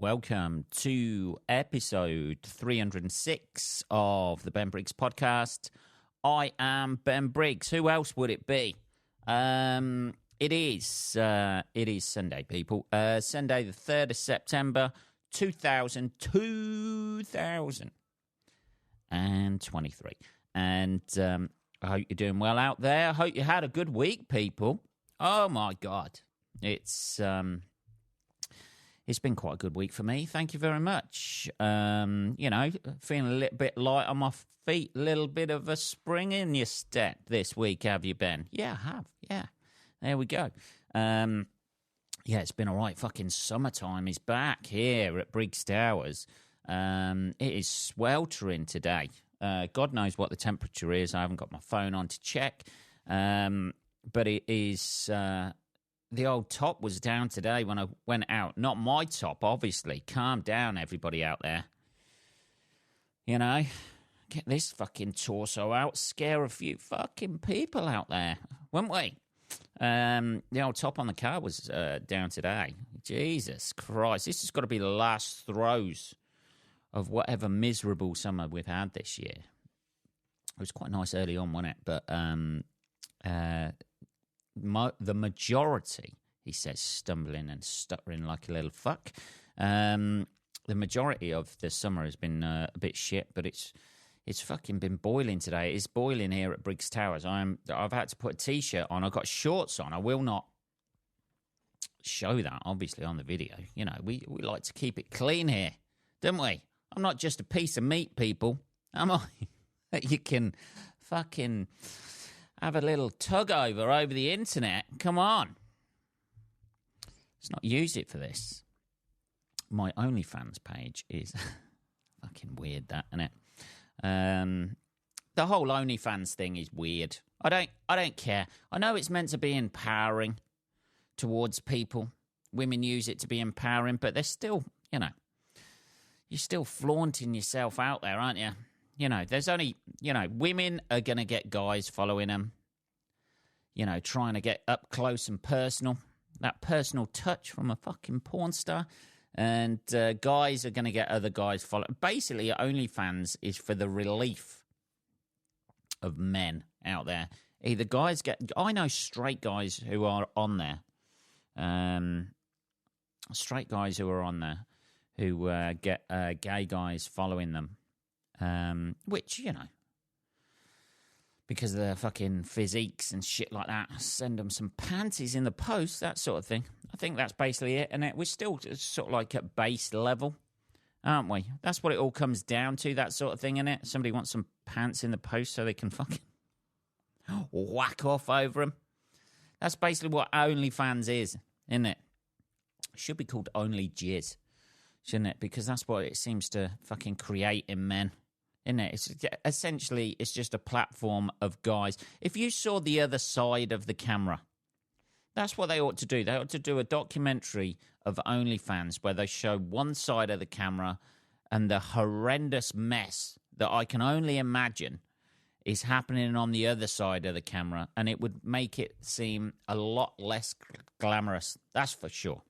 welcome to episode 306 of the Ben Briggs podcast. I am Ben Briggs. Who else would it be? It is Sunday, people. Sunday, the 3rd of September, 2023. And I hope you're doing well out there. I hope you had a good week, people. Oh, my God. It's been quite a good week for me. Thank you very much. Feeling a little bit light on my feet, a little bit of a spring in your step this week, have you, Ben? Yeah, I have. Yeah, there we go. It's been all right. Fucking summertime is back here at Briggs Towers. It is sweltering today. God knows what the temperature is. I haven't got my phone on to check. But it is... The old top was down today when I went out. Not my top, obviously. Calm down, everybody out there. You know, get this fucking torso out, scare a few fucking people out there, won't we? The old top on the car was down today. Jesus Christ, this has got to be the last throes of whatever miserable summer we've had this year. It was quite nice early on, wasn't it? But the majority, he says, stumbling and stuttering like a little fuck. The majority of the summer has been a bit shit, but it's fucking been boiling today. It's boiling here at Briggs Towers. I've had to put a t-shirt on. I've got shorts on. I will not show that, obviously, on the video. You know, we like to keep it clean here, don't we? I'm not just a piece of meat, people. Am I? You can fucking have a little tug over the internet. Come on. Let's not use it for this. My OnlyFans page is fucking weird, that, isn't it? The whole OnlyFans thing is weird. I don't care. I know it's meant to be empowering towards people. Women use it to be empowering, but they're still, you're still flaunting yourself out there, aren't you? You know, there's only, women are going to get guys following them, trying to get up close and personal, that personal touch from a fucking porn star. And guys are going to get other guys following. Basically, OnlyFans is for the relief of men out there. Either guys I know straight guys who are on there. Straight guys who are on there who get gay guys following them. Which, because of their fucking physiques and shit like that, send them some panties in the post, that sort of thing. I think that's basically it, and we're still sort of like at base level, aren't we? That's what it all comes down to, that sort of thing, innit? Somebody wants some pants in the post so they can fucking whack off over them. That's basically what OnlyFans is, isn't it? It should be called Only Jizz, shouldn't it? Because that's what it seems to fucking create in men. Isn't it? It's just a platform of guys. If you saw the other side of the camera, that's what they ought to do. They ought to do a documentary of OnlyFans where they show one side of the camera and the horrendous mess that I can only imagine is happening on the other side of the camera, and it would make it seem a lot less glamorous. That's for sure.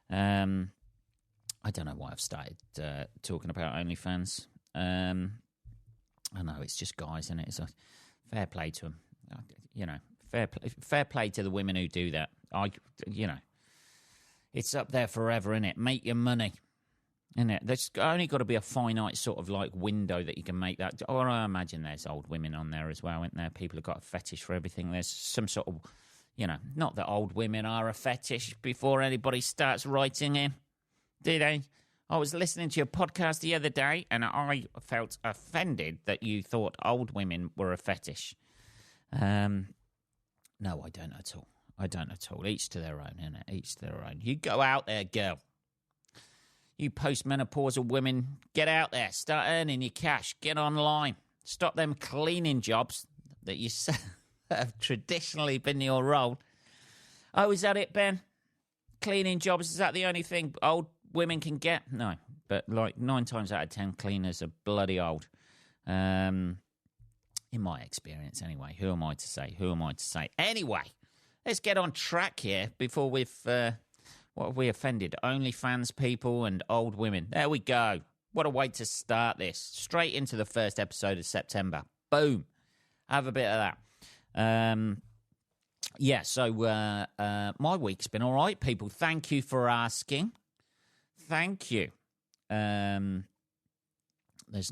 I don't know why I've started talking about OnlyFans. I know it's just guys, isn't it? It's a fair play to them, fair play to the women who do that. It's up there forever, isn't it? Make your money, isn't it? There's only got to be a finite sort of like window that you can make that. Or I imagine there's old women on there as well, isn't there? People have got a fetish for everything. There's some sort of, not that old women are a fetish before anybody starts writing in, do they? I was listening to your podcast the other day, and I felt offended that you thought old women were a fetish. No, I don't at all. Each to their own, innit? Each to their own. You go out there, girl. You postmenopausal women, get out there. Start earning your cash. Get online. Stop them cleaning jobs that you have traditionally been your role. Oh, is that it, Ben? Cleaning jobs, is that the only thing old women can get? No, but like 9 times out of 10, cleaners are bloody old. In my experience, anyway. Who am I to say? Anyway, let's get on track here before we've What have we offended? OnlyFans people and old women. There we go. What a way to start this. Straight into the first episode of September. Boom. Have a bit of that. So my week's been all right, people. Thank you for asking. Thank you. There's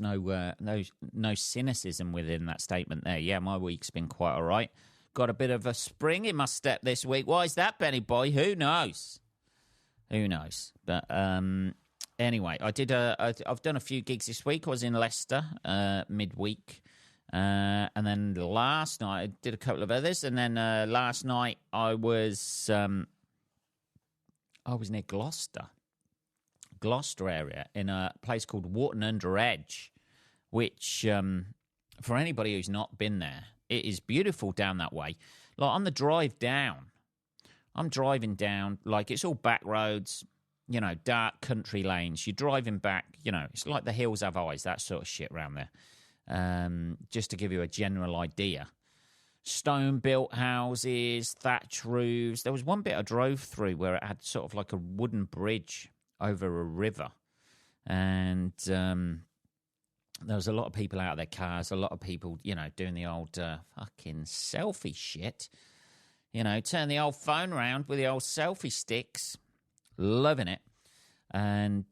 no cynicism within that statement there. Yeah, my week's been quite all right. Got a bit of a spring in my step this week. Why is that, Benny boy? Who knows? But anyway, I've done a few gigs this week. I was in Leicester midweek. And then last night I did a couple of others, and then last night I was near Gloucester area in a place called Wharton-under-Edge, which for anybody who's not been there, it is beautiful down that way. Like on the drive down, I'm driving down, like it's all back roads, dark country lanes. You're driving back, it's like the hills have eyes, that sort of shit around there. Just to give you a general idea. Stone-built houses, thatch roofs. There was one bit I drove through where it had sort of like a wooden bridge over a river. And there was a lot of people out of their cars, a lot of people, doing the old fucking selfie shit. Turn the old phone around with the old selfie sticks. Loving it. And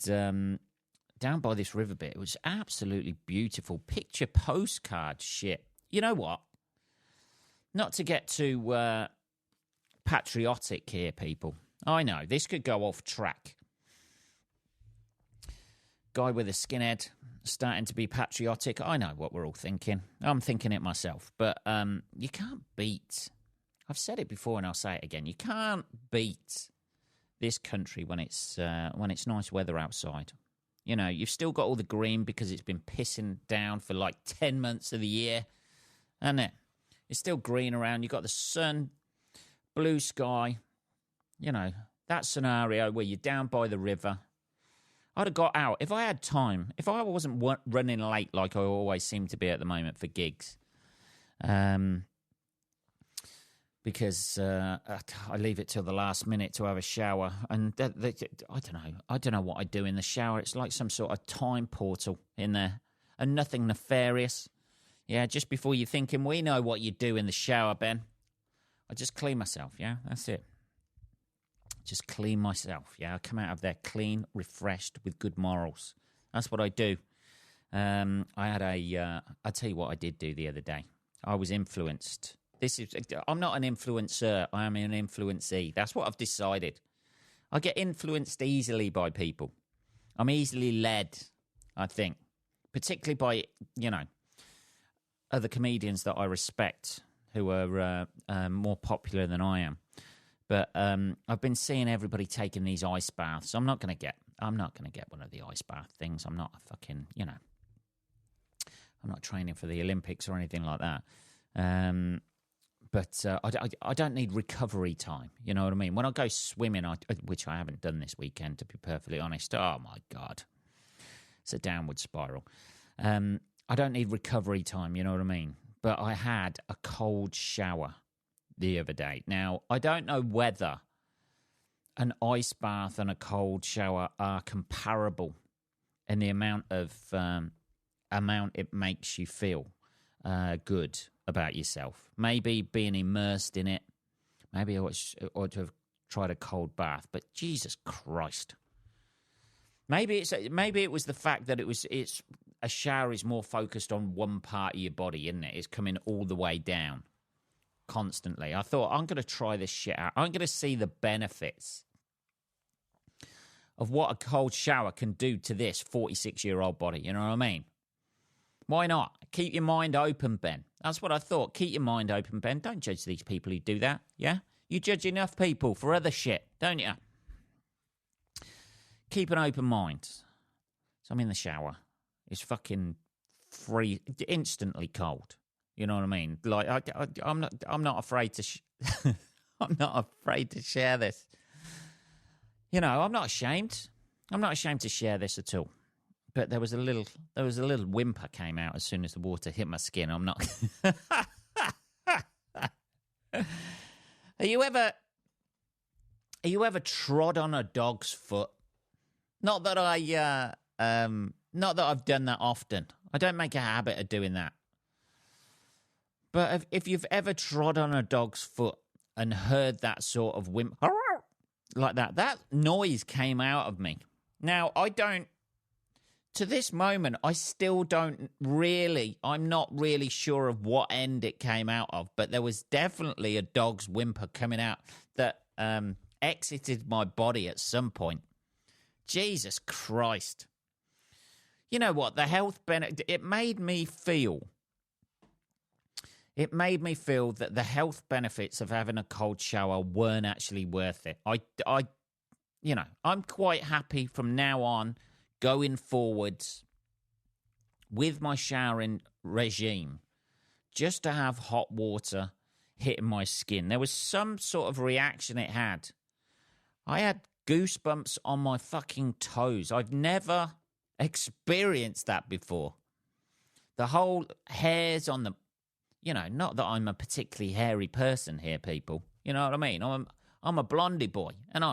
down by this river bit, it was absolutely beautiful. Picture postcard shit. You know what? Not to get too patriotic here, people. I know, this could go off track. Guy with a skinhead starting to be patriotic. I know what we're all thinking. I'm thinking it myself. But you can't beat... I've said it before and I'll say it again. You can't beat this country when it's nice weather outside. You've still got all the green because it's been pissing down for like 10 months of the year. And it's still green around. You've got the sun, blue sky. That scenario where you're down by the river. I'd have got out. If I had time, if I wasn't running late like I always seem to be at the moment for gigs. Because I leave it till the last minute to have a shower. And I don't know what I do in the shower. It's like some sort of time portal in there. And nothing nefarious. Yeah, just before you're thinking, we know what you do in the shower, Ben. I just clean myself, yeah? That's it. Just clean myself, yeah? I come out of there clean, refreshed, with good morals. That's what I do. I'll tell you what I did do the other day. I was influenced. I'm not an influencer. I am an influencee. That's what I've decided. I get influenced easily by people. I'm easily led, I think. Particularly by, other comedians that I respect who are more popular than I am. But I've been seeing everybody taking these ice baths. I'm not going to get one of the ice bath things. I'm not a fucking, I'm not training for the Olympics or anything like that. But I don't need recovery time. You know what I mean? When I go swimming, which I haven't done this weekend, to be perfectly honest. Oh, my God. It's a downward spiral. I don't need recovery time, you know what I mean? But I had a cold shower the other day. Now, I don't know whether an ice bath and a cold shower are comparable in the amount it makes you feel good about yourself. Maybe being immersed in it. Maybe I ought to have tried a cold bath. But Jesus Christ. Maybe it was the fact that it's a shower is more focused on one part of your body, isn't it? It's coming all the way down constantly. I thought, I'm going to try this shit out. I'm going to see the benefits of what a cold shower can do to this 46-year-old body. You know what I mean? Why not? Keep your mind open, Ben. That's what I thought. Keep your mind open, Ben. Don't judge these people who do that, yeah? You judge enough people for other shit, don't you? Keep an open mind. So I'm in the shower. It's fucking instantly cold. You know what I mean? Like I'm not afraid to. I'm not afraid to share this. I'm not ashamed. I'm not ashamed to share this at all. But there was a little whimper came out as soon as the water hit my skin. I'm not. Are you ever Have you ever trod on a dog's foot? Not that not that I've done that often. I don't make a habit of doing that. But if you've ever trod on a dog's foot and heard that sort of like that noise came out of me. Now, to this moment, I still don't really, I'm not really sure of what end it came out of, but there was definitely a dog's whimper coming out that exited my body at some point. Jesus Christ. You know what? The health benefit, it made me feel that the health benefits of having a cold shower weren't actually worth it. I'm quite happy from now on going forwards with my showering regime just to have hot water hitting my skin. There was some sort of reaction it had. I had goosebumps on my fucking toes. I've never experienced that before. The whole hairs on the, not that I'm a particularly hairy person here, people. You know what I mean? I'm a blondie boy, and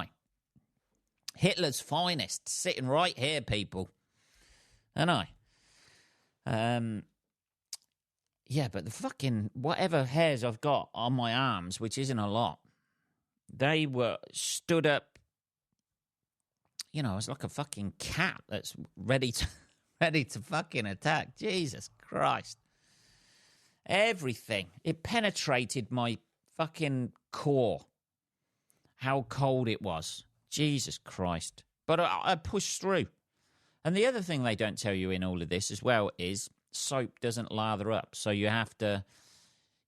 Hitler's finest, sitting right here, people. And yeah, but the fucking, whatever hairs I've got on my arms, which isn't a lot, they were stood up. I was like a fucking cat that's ready to fucking attack. Jesus Christ. Everything. It penetrated my fucking core. How cold it was. Jesus Christ. But I pushed through. And the other thing they don't tell you in all of this as well is soap doesn't lather up. So you have to,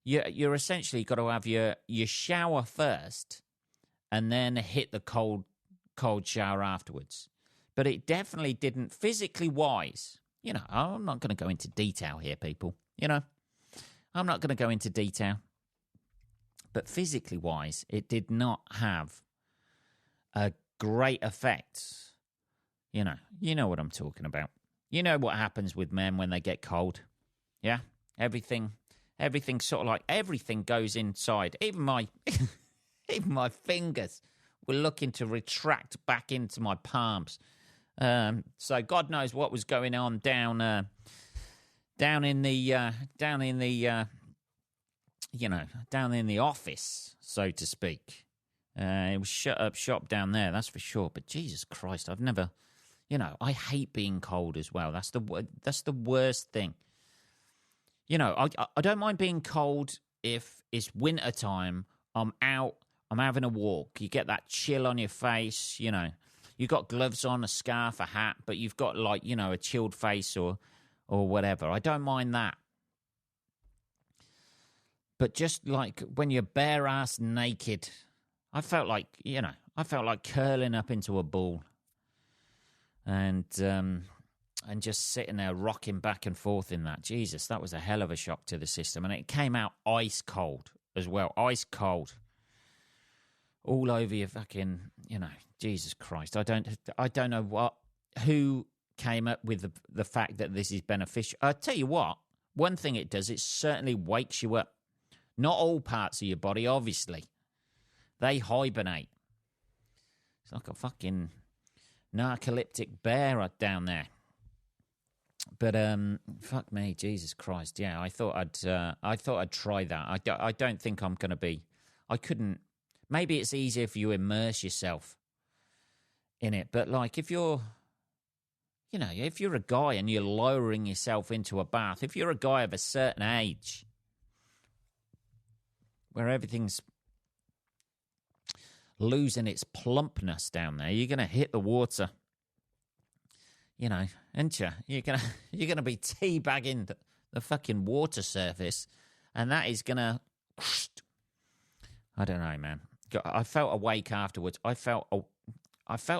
you're essentially got to have your shower first and then hit the cold shower afterwards. But it definitely didn't, physically wise. I'm not going to go into detail here, people. I'm not going to go into detail. But physically wise, it did not have a great effect. You know what I'm talking about. You know what happens with men when they get cold. Yeah? Everything sort of like, everything goes inside. Even my fingers were looking to retract back into my palms. So God knows what was going on down in the office, so to speak. It was shut up shop down there, that's for sure. But Jesus Christ, I've never, I hate being cold as well. That's the worst thing. I don't mind being cold if it's winter time. I'm out. I'm having a walk. You get that chill on your face, You got gloves on, a scarf, a hat, but you've got a chilled face or whatever. I don't mind that. But just like when you're bare ass naked, I felt like curling up into a ball and just sitting there rocking back and forth in that. Jesus, that was a hell of a shock to the system. And it came out ice cold as well. Ice cold. All over your fucking, Jesus Christ. I don't know who came up with the fact that this is beneficial. I'll tell you what, one thing it does, it certainly wakes you up. Not all parts of your body, obviously. They hibernate. It's like a fucking narcoleptic bear down there. But fuck me, Jesus Christ. Yeah, I thought I'd try that. I don't think I'm going to be. I couldn't. Maybe it's easier if you immerse yourself in it. But like if you're a guy and you're lowering yourself into a bath, if you're a guy of a certain age where everything's losing its plumpness down there, you're going to hit the water, aren't you? You're going to be teabagging the fucking water surface, and that is going to, I don't know, man. I felt awake afterwards. I felt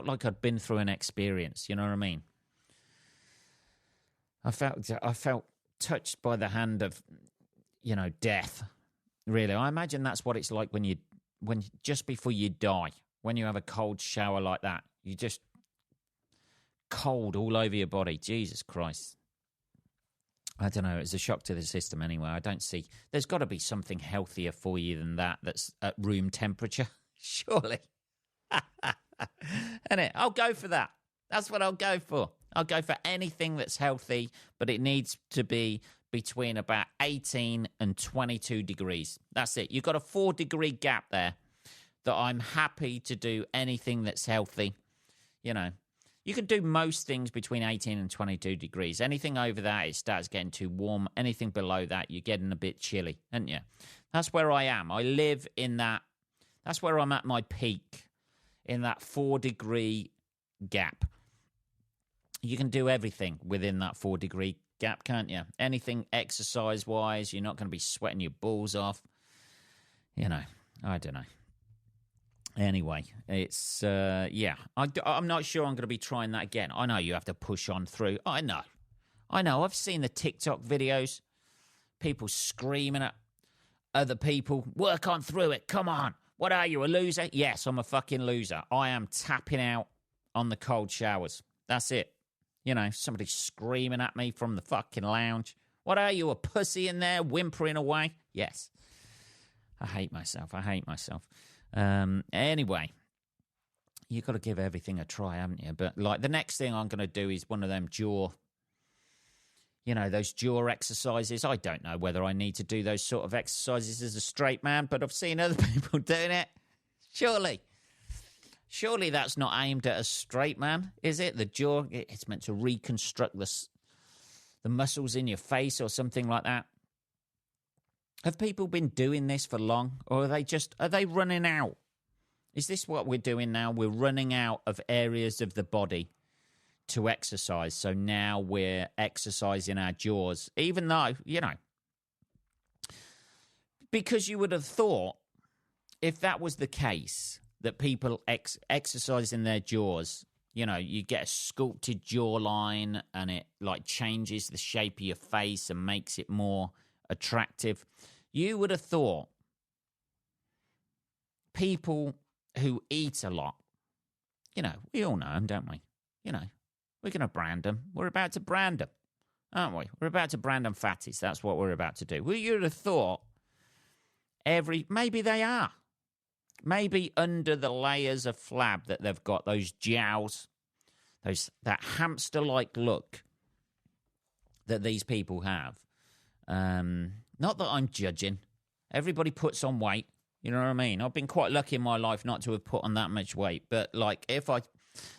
like I'd been through an experience. You know what I mean? I felt touched by the hand of, death. Really, I imagine that's what it's like when just before you die, when you have a cold shower like that, you just cold all over your body. Jesus Christ. I don't know. It's a shock to the system anyway. I don't see. There's got to be something healthier for you than that that's at room temperature. Surely. Innit? I'll go for that. That's what I'll go for. I'll go for anything that's healthy, but it needs to be between about 18 and 22 degrees. That's it. You've got a 4-degree gap there that I'm happy to do anything that's healthy. You know, you can do most things between 18 and 22 degrees. Anything over that, it starts getting too warm. Anything below that, you're getting a bit chilly, aren't you? That's where I am. I live in that. That's where I'm at my peak, in that 4-degree gap. You can do everything within that 4-degree gap, can't you? Anything exercise-wise, you're not going to be sweating your balls off. You know, I don't know. Anyway, it's, I'm not sure I'm going to be trying that again. I know you have to push on through. I know. I've seen the TikTok videos. People screaming at other people. Work on through it. Come on. What are you, a loser? Yes, I'm a fucking loser. I am tapping out on the cold showers. That's it. You know, somebody screaming at me from the fucking lounge. What are you, a pussy in there whimpering away? Yes. I hate myself. Anyway, you've got to give everything a try, haven't you? But, like, the next thing I'm going to do is one of them those jaw exercises. I don't know whether I need to do those sort of exercises as a straight man, but I've seen other people doing it. Surely that's not aimed at a straight man, is it? The jaw, it's meant to reconstruct the muscles in your face or something like that. Have people been doing this for long, or are they running out? Is this what we're doing now? We're running out of areas of the body to exercise, so now we're exercising our jaws, even though, because you would have thought if that was the case, that people exercise in their jaws, you get a sculpted jawline and it like changes the shape of your face and makes it more attractive. You would have thought people who eat a lot, we all know them, don't we? We're going to brand them. We're about to brand them, aren't we? We're about to brand them fatties. That's what we're about to do. Well, you would have thought maybe they are. Maybe under the layers of flab that they've got, those jowls, that hamster-like look that these people have. Not that I'm judging. Everybody puts on weight. You know what I mean? I've been quite lucky in my life not to have put on that much weight. But, like,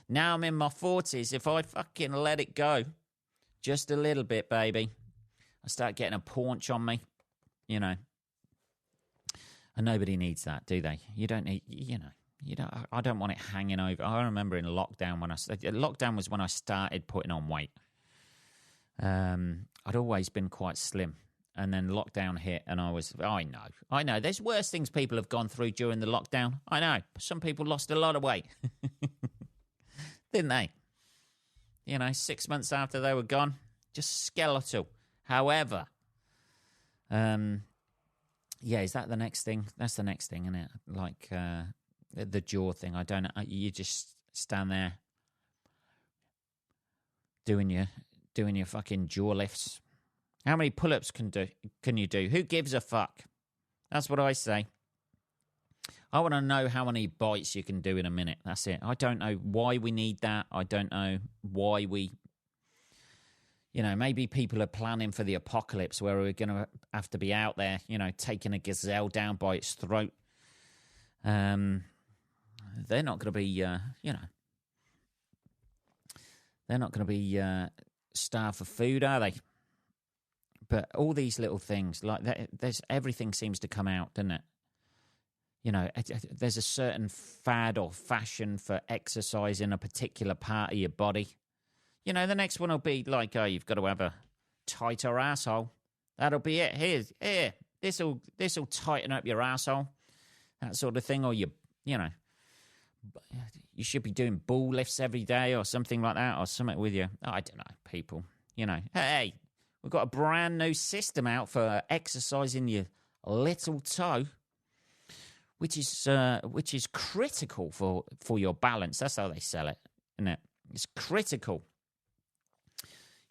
now I'm in my 40s, if I fucking let it go just a little bit, baby, I start getting a paunch on me, And nobody needs that, do they? You don't need, I don't want it hanging over. I remember in lockdown lockdown was when I started putting on weight. I'd always been quite slim. And then lockdown hit and I know. There's worse things people have gone through during the lockdown. I know. Some people lost a lot of weight. Didn't they? 6 months after they were gone, just skeletal. However, yeah, is that the next thing? That's the next thing, isn't it? Like the jaw thing. I don't know. You just stand there doing your fucking jaw lifts. How many pull-ups can you do? Who gives a fuck? That's what I say. I want to know how many bites you can do in a minute. That's it. I don't know why we need that. I don't know why we... maybe people are planning for the apocalypse where we're going to have to be out there, taking a gazelle down by its throat. They're not going to be, they're not going to be starved for food, are they? But all these little things, like that, everything seems to come out, doesn't it? There's a certain fad or fashion for exercising a particular part of your body. The next one will be like, oh, you've got to have a tighter asshole. That'll be it. Here, this'll tighten up your asshole. That sort of thing. Or you should be doing bull lifts every day or something like that, or something with you. I don't know, people. Hey, we've got a brand new system out for exercising your little toe, which is critical for your balance. That's how they sell it, isn't it? It's critical.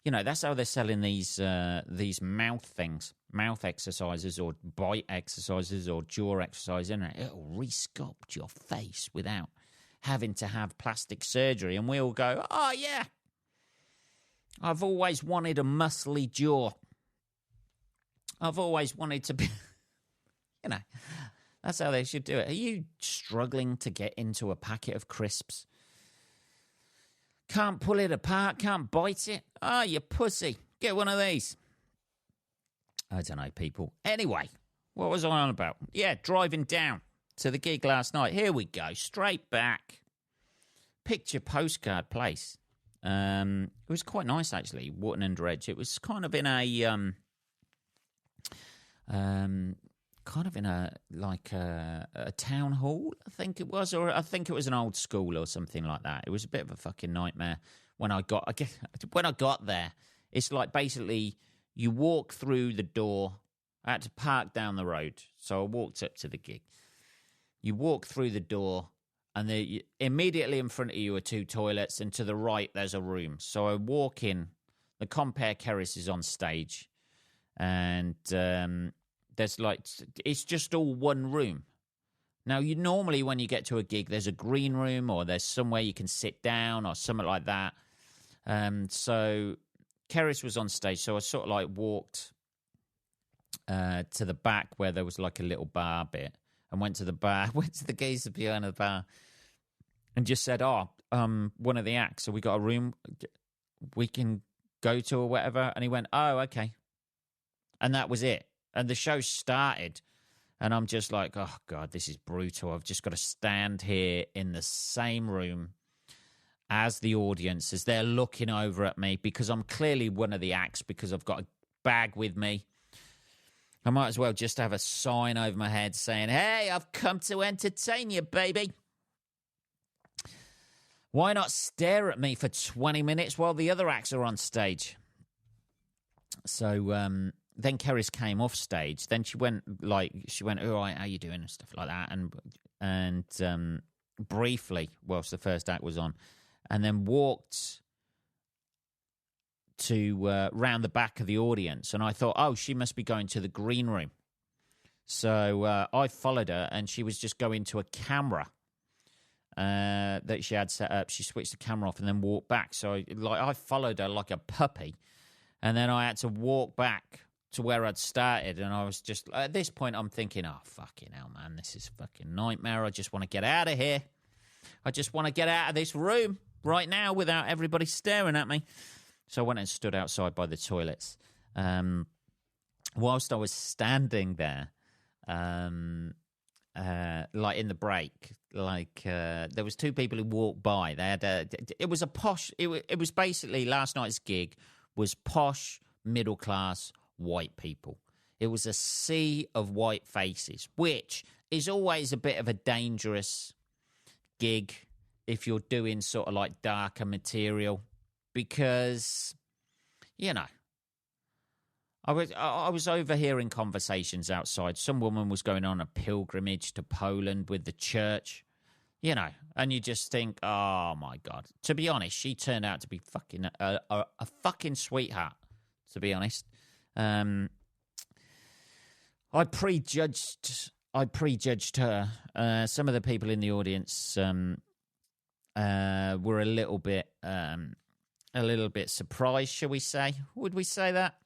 That's how they're selling these mouth things, mouth exercises or bite exercises or jaw exercises, isn't it? It'll re-sculpt your face without having to have plastic surgery, and we all go, oh, yeah, I've always wanted a muscly jaw. I've always wanted to be, that's how they should do it. Are you struggling to get into a packet of crisps? Can't pull it apart, can't bite it? Oh, you pussy. Get one of these. I don't know, people. Anyway, what was I on about? Yeah, driving down to the gig last night. Here we go, straight back. Picture postcard place. It was quite nice, actually, Wharton and Dredge. It was kind of in a a town hall, I think it was, or I think it was an old school or something like that. It was a bit of a fucking nightmare when I got there. It's like basically you walk through the door. I had to park down the road, so I walked up to the gig. You walk through the door, and immediately in front of you are two toilets, and to the right there's a room. So I walk in. The Compare Keris is on stage, and there's it's just all one room. Now, normally when you get to a gig, there's a green room or there's somewhere you can sit down or something like that. So Keris was on stage, so I sort of walked to the back where there was like a little bar bit, and went to the bar, went to the geezer behind the bar, and just said, one of the acts, so we got a room we can go to or whatever. And he went, oh, okay. And that was it. And the show started, and I'm just like, oh, God, this is brutal. I've just got to stand here in the same room as the audience, as they're looking over at me, because I'm clearly one of the acts, because I've got a bag with me. I might as well just have a sign over my head saying, hey, I've come to entertain you, baby. Why not stare at me for 20 minutes while the other acts are on stage? So then Keris came off stage. Then she went, all right, how you doing, and stuff like that. And briefly, whilst the first act was on, and then walked to round the back of the audience. And I thought, oh, she must be going to the green room. So I followed her, and she was just going to a camera that she had set up. She switched the camera off and then walked back. So I followed her like a puppy, and then I had to walk back to where I'd started. And I was just, at this point, I'm thinking, oh, fucking hell, man, this is a fucking nightmare. I just want to get out of here. I just want to get out of this room right now without everybody staring at me. So I went and stood outside by the toilets. Whilst I was standing there, like in the break, there was two people who walked by. They had it was a posh. It was basically, last night's gig was posh, middle class white people. It was a sea of white faces, which is always a bit of a dangerous gig if you're doing sort of like darker material, because I was overhearing conversations outside. Some woman was going on a pilgrimage to Poland with the church, and you just think, oh my God. To be honest, she turned out to be fucking a fucking sweetheart, to be honest. I prejudged her. Some of the people in the audience were a little bit surprised, shall we say? Would we say that?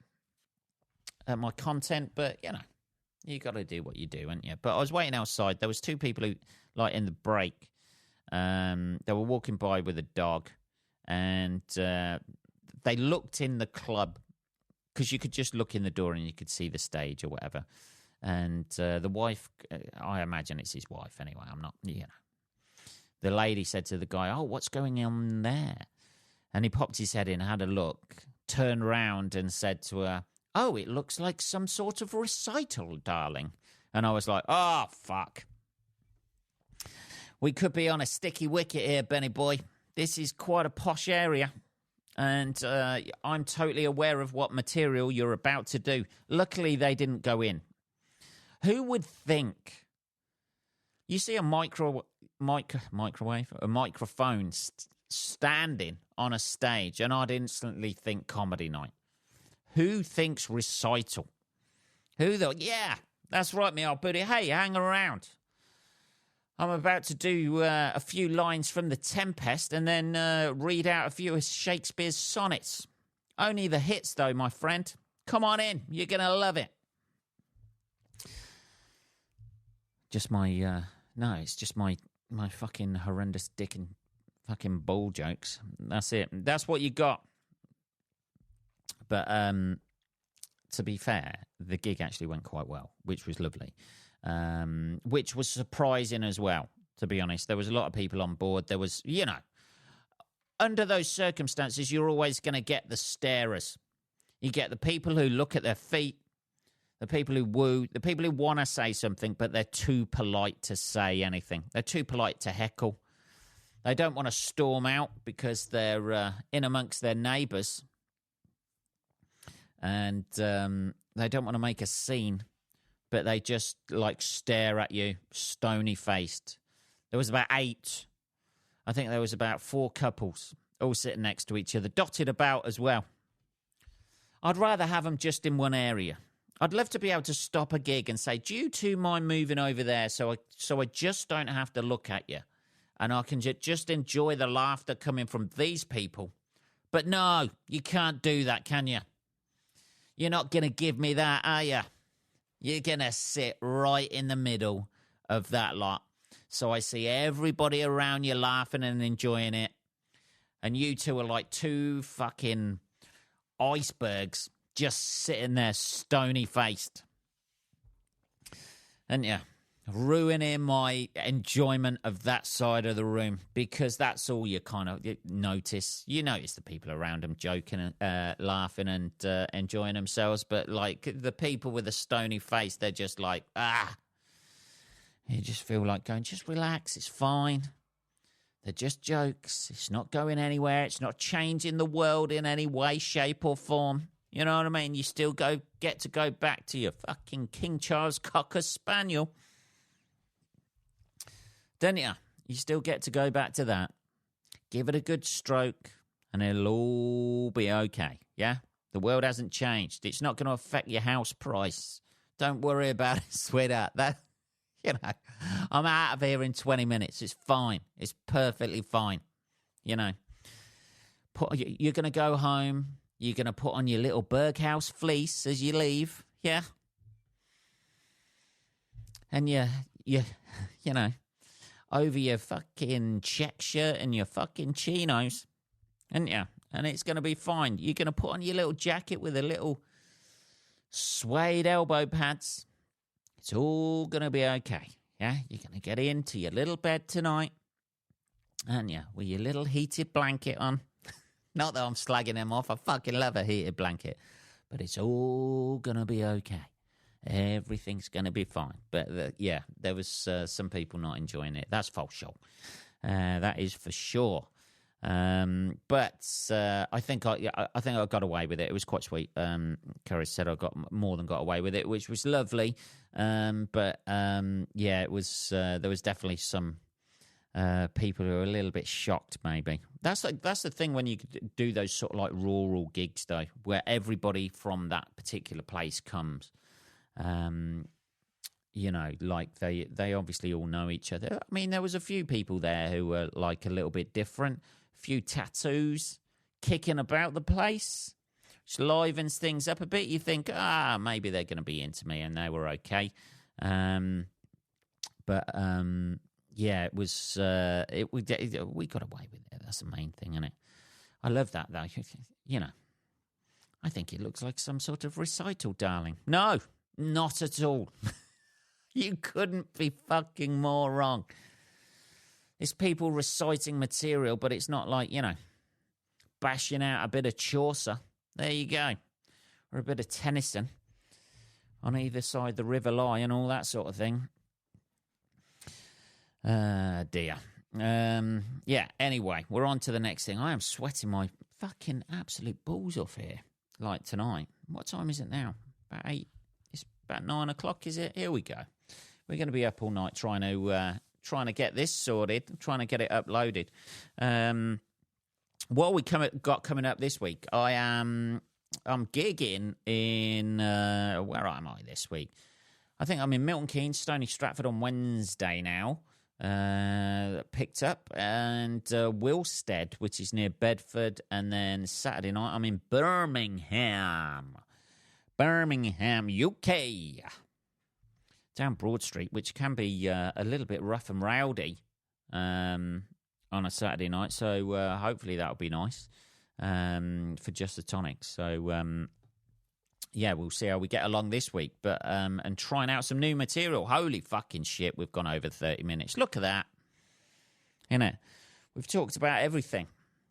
At my content, but you got to do what you do, haven't you? But I was waiting outside. There was two people who, like in the break, they were walking by with a dog, and they looked in the club, because you could just look in the door and you could see the stage or whatever. And the wife, I imagine it's his wife anyway. I'm not, The lady said to the guy, "Oh, what's going on there?" And he popped his head in, had a look, turned round and said to her, "Oh, it looks like some sort of recital, darling." And I was like, oh, fuck. We could be on a sticky wicket here, Benny boy. This is quite a posh area. And I'm totally aware of what material you're about to do. Luckily, they didn't go in. Who would think? You see a microwave, a microphone standing on a stage, and I'd instantly think comedy night. Who thinks recital? Who thought, yeah, that's right, me old buddy. Hey, hang around. I'm about to do a few lines from The Tempest and then read out a few of Shakespeare's sonnets. Only the hits, though, my friend. Come on in. You're going to love it. Just my... no, it's just my fucking horrendous dick and fucking ball jokes. That's it. That's what you got. But to be fair, the gig actually went quite well, which was lovely. Which was surprising as well, to be honest. There was a lot of people on board. There was, under those circumstances, you're always going to get the starers. You get the people who look at their feet, the people who woo, the people who want to say something, but they're too polite to say anything. They're too polite to heckle. They don't want to storm out because they're in amongst their neighbours. And they don't want to make a scene, but they just, stare at you, stony-faced. There was about 8. I think there was about 4 couples all sitting next to each other, dotted about as well. I'd rather have them just in one area. I'd love to be able to stop a gig and say, do you two mind moving over there so I just don't have to look at you? And I can just enjoy the laughter coming from these people. But no, you can't do that, can you? You're not going to give me that, are you? You're going to sit right in the middle of that lot. So I see everybody around you laughing and enjoying it. And you two are like 2 fucking icebergs just sitting there stony-faced. And yeah, ruining my enjoyment of that side of the room because that's all you kind of notice. You notice the people around them joking, laughing and enjoying themselves. But the people with a stony face, they're just like, You just feel like going, just relax, it's fine. They're just jokes. It's not going anywhere. It's not changing the world in any way, shape or form. You know what I mean? You still get to go back to your fucking King Charles Cocker Spaniel. Don't you? You still get to go back to that. Give it a good stroke and it'll all be okay. Yeah? The world hasn't changed. It's not going to affect your house price. Don't worry about it, sweetheart. I'm out of here in 20 minutes. It's fine. It's perfectly fine. You're going to go home. You're going to put on your little Berghaus fleece as you leave. Yeah? And over your fucking check shirt and your fucking chinos. And it's going to be fine. You're going to put on your little jacket with a little suede elbow pads. It's all going to be okay. Yeah, you're going to get into your little bed tonight. And with your little heated blanket on. Not that I'm slagging them off. I fucking love a heated blanket. But it's all going to be okay. Everything's going to be fine. But there was some people not enjoying it. That's for sure. That is for sure. But I think I got away with it. It was quite sweet. Courage said I got more than got away with it, which was lovely. But it was. There was definitely some people who are a little bit shocked. Maybe that's the thing when you do those sort of rural gigs, though, where everybody from that particular place comes. They obviously all know each other. I mean, there was a few people there who were a little bit different. A few tattoos kicking about the place, which livens things up a bit. You think, maybe they're going to be into me, and they were okay. It was. We got away with it. That's the main thing, isn't it? I love that, though. I think it looks like some sort of recital, darling. No, not at all. You couldn't be fucking more wrong. It's people reciting material, but it's not bashing out a bit of Chaucer. There you go. Or a bit of Tennyson on either side the River Lie and all that sort of thing. Dear. Anyway, we're on to the next thing. I am sweating my fucking absolute balls off here. Tonight. What time is it now? About 8. It's about 9 o'clock, is it? Here we go. We're going to be up all night trying to get this sorted, trying to get it uploaded. What we got coming up this week? I'm gigging in where am I this week? I think I'm in Milton Keynes, Stony Stratford on Wednesday now. picked up, and Wilstead, which is near Bedford, and then Saturday night I'm in Birmingham, UK, down Broad Street, which can be a little bit rough and rowdy on a Saturday night. So hopefully that'll be nice for Just the Tonic. So yeah, we'll see how we get along this week. But and trying out some new material. Holy fucking shit, we've gone over 30 minutes. Look at that. We've talked about everything,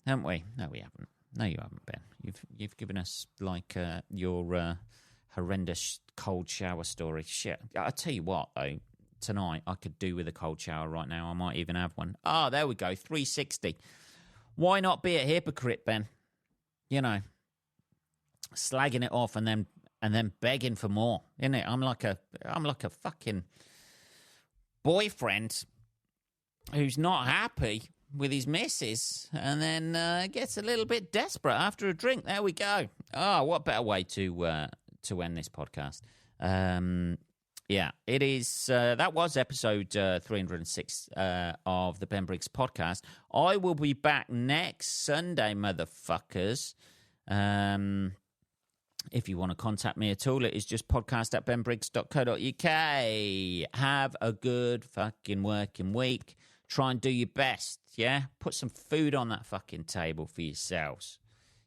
haven't we? No, we haven't. No, you haven't, Ben. You've given us like your horrendous cold shower story. Shit. I'll tell you what, though. Tonight, I could do with a cold shower right now. I might even have one. Oh, there we go. 360. Why not be a hypocrite, Ben? Slagging it off and then begging for more, innit? I'm like a fucking boyfriend who's not happy with his missus and then gets a little bit desperate after a drink. There we go. Oh, what better way to end this podcast? Yeah, it is. That was episode 306 of the Ben Briggs podcast. I will be back next Sunday, motherfuckers. If you want to contact me at all, it is just podcast@benbriggs.co.uk. Have a good fucking working week. Try and do your best, yeah? Put some food on that fucking table for yourselves.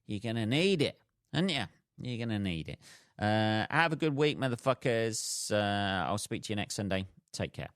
You're going to need it, aren't you? You're going to need it. Have a good week, motherfuckers. I'll speak to you next Sunday. Take care.